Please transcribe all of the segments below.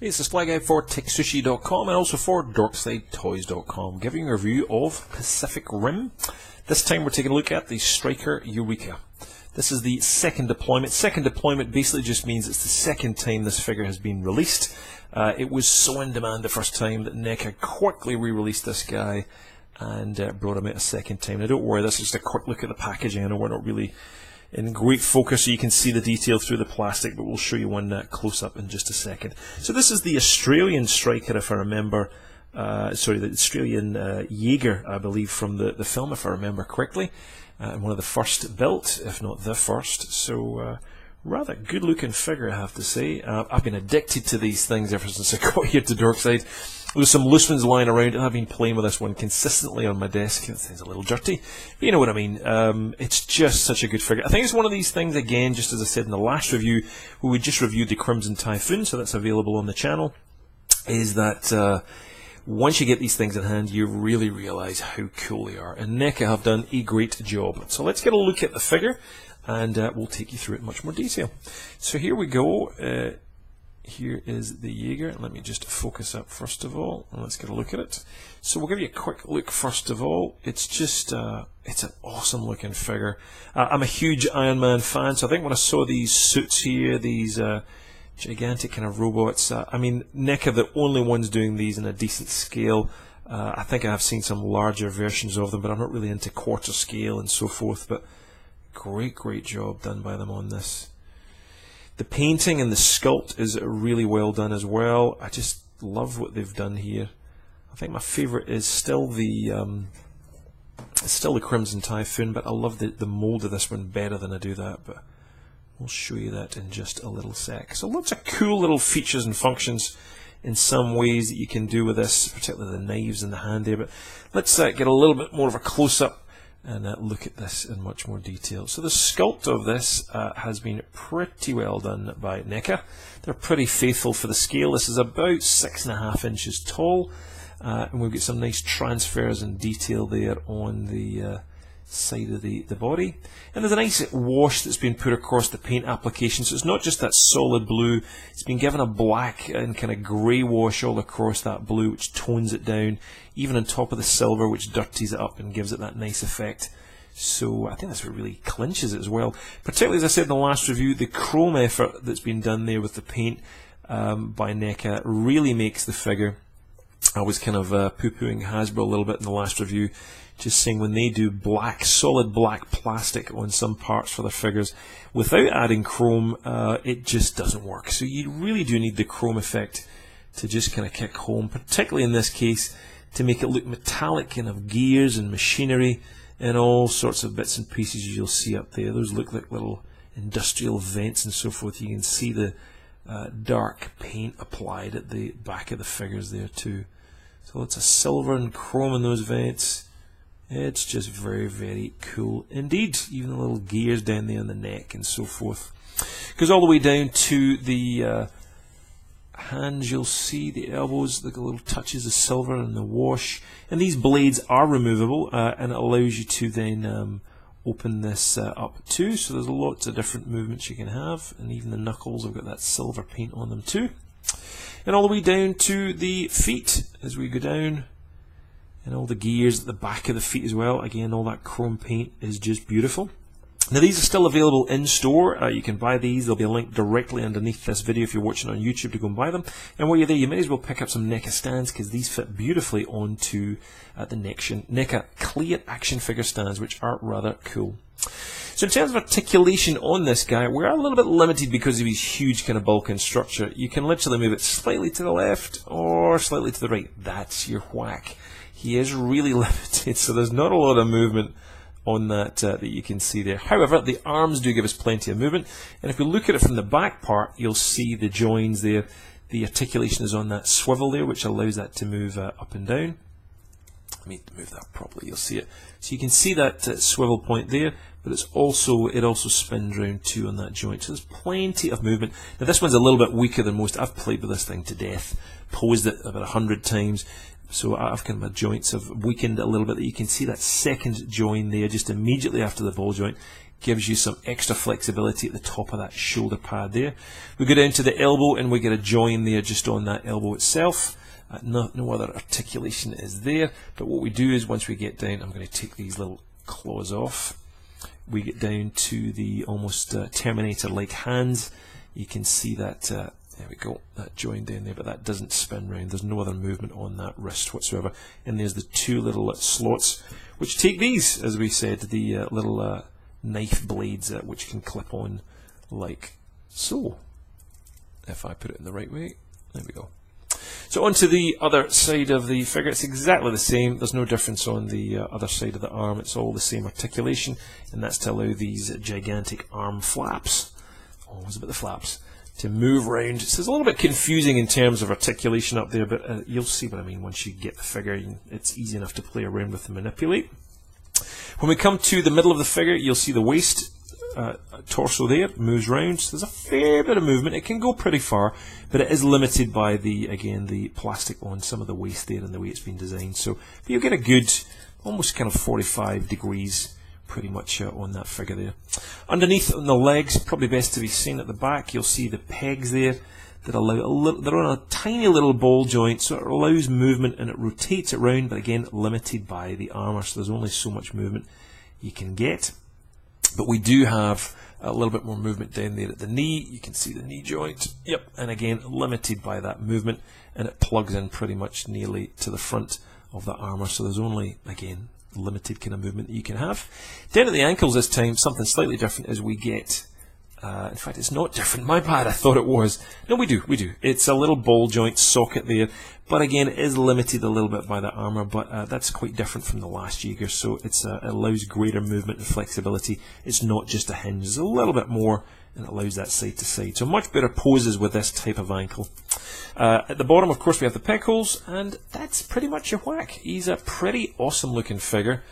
It's the Sly Guy for TekSushi.com and also for DorksideToys.com, giving a review of Pacific Rim. This time we're taking a look at the Striker Eureka. This is the second deployment. Second deployment basically just means it's the second time this figure has been released. It was so in demand the first time that NECA quickly re-released this guy and brought him out a second time. Now don't worry, this is just a quick look at the packaging. I know we're not really in great focus so you can see the detail through the plastic, but we'll show you one close up in just a second. So this is the Australian Striker, if I remember, sorry, the Australian Jaeger, I believe, from the film, if I remember correctly, and one of the first built, if not the first. So rather good looking figure, I have to say. I've been addicted to these things ever since I got here to Dorkside. There's some loose ones lying around, and I've been playing with this one consistently on my desk. It sounds a little dirty, but you know what I mean. It's just such a good figure. I think it's one of these things, again, just as I said in the last review, where we just reviewed the Crimson Typhoon, so that's available on the channel, is that once you get these things in hand, you really realise how cool they are. And NECA have done a great job. So let's get a look at the figure, and we'll take you through it in much more detail. So here we go. Here is the Jaeger. Let me just focus up first of all, and let's get a look at it. So we'll give you a quick look first of all. It's just, it's an awesome looking figure. I'm a huge Iron Man fan, so I think when I saw these suits here, these gigantic kind of robots, I mean, NECA, the only ones doing these in a decent scale. I think I have seen some larger versions of them, but I'm not really into quarter scale and so forth, but great job done by them on this. The painting and the sculpt is really well done as well. I just love what they've done here. I think my favourite is still the Crimson Typhoon, but I love the mould of this one better than I do that. But we'll show you that in just a little sec. So lots of cool little features and functions in some ways that you can do with this, particularly the knives in the hand there. But let's get a little bit more of a close-up and look at this in much more detail. So the sculpt of this has been pretty well done by NECA. They're pretty faithful for the scale. This is about 6.5 inches tall, and we've got some nice transfers and detail there on the side of the body. And there's a nice wash that's been put across the paint application, so it's not just that solid blue, it's been given a black and kind of grey wash all across that blue, which tones it down, even on top of the silver, which dirties it up and gives it that nice effect. So I think that's what really clinches it as well. Particularly, as I said in the last review, the chrome effort that's been done there with the paint by NECA really makes the figure. I was kind of poo-pooing Hasbro a little bit in the last review, just saying when they do black, solid black plastic on some parts for their figures, without adding chrome, it just doesn't work. So you really do need the chrome effect to just kind of kick home, particularly in this case, to make it look metallic, kind of gears and machinery and all sorts of bits and pieces you'll see up there. Those look like little industrial vents and so forth. You can see the dark paint applied at the back of the figures there too. So lots of silver and chrome in those vents. It's just very cool indeed. Even the little gears down there on the neck and so forth. Goes all the way down to the hands. You'll see the elbows, the little touches of silver and the wash. And these blades are removable, and it allows you to then open this up too. So there's lots of different movements you can have, and even the knuckles have got that silver paint on them too. And all the way down to the feet as we go down. And all the gears at the back of the feet as well. Again, all that chrome paint is just beautiful. Now these are still available in store. You can buy these. There'll be a link directly underneath this video if you're watching on YouTube to go and buy them. And while you're there, you may as well pick up some NECA stands, because these fit beautifully onto the NECA clear action figure stands, which are rather cool. So in terms of articulation on this guy, we're a little bit limited because of his huge kind of bulk and structure. You can literally move it slightly to the left or slightly to the right. That's your whack. He is really limited, so there's not a lot of movement on that that you can see there. However, the arms do give us plenty of movement, and if we look at it from the back part, you'll see the joins there. The articulation is on that swivel there, which allows that to move up and down. Let me move that properly, you'll see it. So you can see that swivel point there, but it also spins round too on that joint. So there's plenty of movement. Now this one's a little bit weaker than most. I've played with this thing to death, posed it about 100 times. So I've kind of, my joints have weakened a little bit. You can see that second join there just immediately after the ball joint gives you some extra flexibility at the top of that shoulder pad there. We go down to the elbow and we get a join there just on that elbow itself. No other articulation is there, but what we do is once we get down, I'm going to take these little claws off. We get down to the almost Terminator-like hands. You can see that, there we go, that join down there, but that doesn't spin round. There's no other movement on that wrist whatsoever. And there's the two little slots, which take these, as we said, the little knife blades which can clip on like so. If I put it in the right way, there we go. So onto the other side of the figure, it's exactly the same. There's no difference on the other side of the arm. It's all the same articulation, and that's to allow these gigantic arm flaps, always about the flaps, to move around. It's a little bit confusing in terms of articulation up there, but you'll see what I mean once you get the figure. It's easy enough to play around with and manipulate. When we come to the middle of the figure, you'll see the waist. Torso there moves round, so there's a fair bit of movement. It can go pretty far, but it is limited by the plastic on some of the waist there and the way it's been designed. So you'll get a good, almost kind of 45 degrees pretty much on that figure there. Underneath on the legs, probably best to be seen at the back, you'll see the pegs there that allow a little, they're on a tiny little ball joint, so it allows movement and it rotates it round, but again limited by the armour, so there's only so much movement you can get. But we do have a little bit more movement down there at the knee. You can see the knee joint. Yep, and again, limited by that movement, and it plugs in pretty much nearly to the front of the armour. So there's only, again, limited kind of movement that you can have. Down at the ankles this time, something slightly different is we get, in fact, it's not different. My bad, I thought it was. No, we do. It's a little ball joint socket there. But again, it is limited a little bit by the armour, but that's quite different from the last Jaeger, so it allows greater movement and flexibility. It's not just a hinge, it's a little bit more, and it allows that side to side. So much better poses with this type of ankle. At the bottom, of course, we have the peg holes, and that's pretty much your whack. He's a pretty awesome looking figure.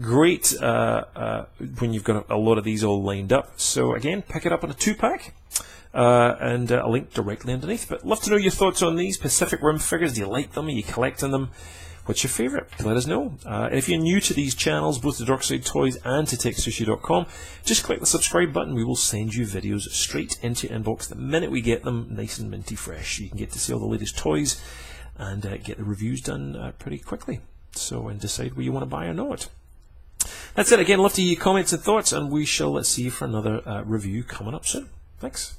Great when you've got a lot of these all lined up. So again, pick it up on a 2-pack. And a link directly underneath. But love to know your thoughts on these Pacific Rim figures. Do you like them? Are you collecting them? What's your favourite? Let us know. And if you're new to these channels, both to Dorkside Toys and to TekSushi.com, just click the subscribe button. We will send you videos straight into your inbox the minute we get them, nice and minty fresh. You can get to see all the latest toys and get the reviews done pretty quickly. So, and decide where you want to buy or not. That's it. Again, love to hear your comments and thoughts, and we shall see you for another review coming up soon. Thanks.